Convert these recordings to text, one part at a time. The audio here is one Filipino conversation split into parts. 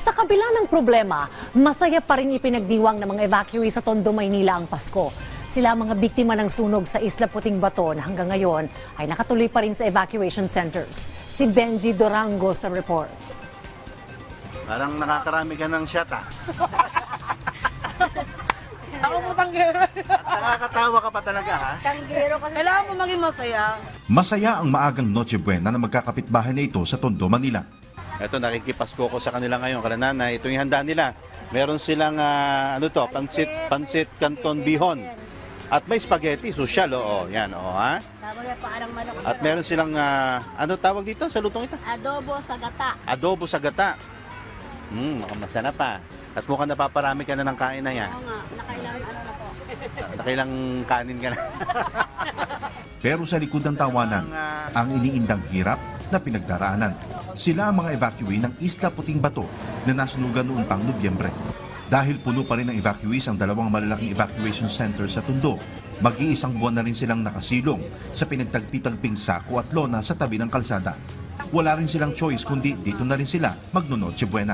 Sa kabila ng problema, masaya pa rin ipinagdiwang ng mga evacuee sa Tondo, Maynila ang Pasko. Sila mga biktima ng sunog sa Isla Puting Baton hanggang ngayon ay nakatuloy pa rin sa evacuation centers. Si Benji Durango sa report. Parang nakakarami ka ng shot ah. Ako po tanggero. Nakakatawa ka pa talaga ha. Tanggero kasi. Kailangan mo maging masaya. Masaya ang maagang Noche Buena na magkakapitbahay na ito sa Tondo, Manila. Ito, nakikipasko ko sa kanila ngayon, kalananay. Ito yung handa nila. Meron silang, pansit canton bihon. At may spaghetti, social, oo, yan, oo, ha? Parang manok. At meron silang, ano tawag dito sa lutong ito? Adobo sa gata. Adobo sa gata. Mukhang masarap pa. At mukhang napaparami ka na ng kain na yan. Oo nga, nakailang ano na po. Nakailang kanin ka na. Pero sa likod ng tawanan, ang iniindang hirap na pinagdaraanan. Sila ang mga evacuee ng Isla Puting Bato na nasunugan noon pang Nobyembre. Dahil puno pa rin ng evacuees ang dalawang malalaking evacuation center sa Tondo, mag-iisang buwan na rin silang nakasilong sa pinagtagpi-tagping sako at lona sa tabi ng kalsada. Wala rin silang choice kundi dito na rin sila magno-Noche Buena.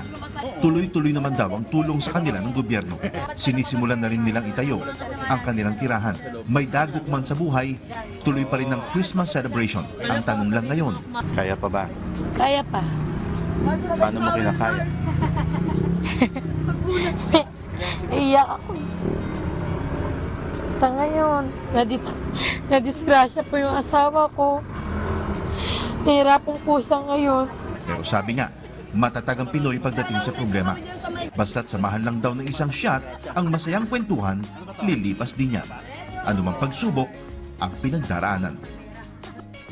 Tuloy-tuloy naman daw ang tulong sa kanila ng gobyerno. Sinisimulan na rin nilang itayo ang kanilang tirahan. May dagok man sa buhay, tuloy pa rin ang Christmas celebration. Ang tanong lang ngayon, Kaya pa ba? Kaya pa. Paano mo kinakaya? Iyak ako. Sa ngayon, nadisgrasya po yung asawa ko. Nahirapan po siya ngayon. pero sabi nga, matatag ang Pinoy pagdating sa problema. Basta't samahan lang daw ng isang shot, ang masayang kwentuhan, lilipas din yan. Anumang pagsubok, ang pinagdaraanan.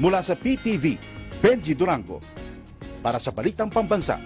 Mula sa PTV, Benji Durango. Para sa Balitang Pambansa,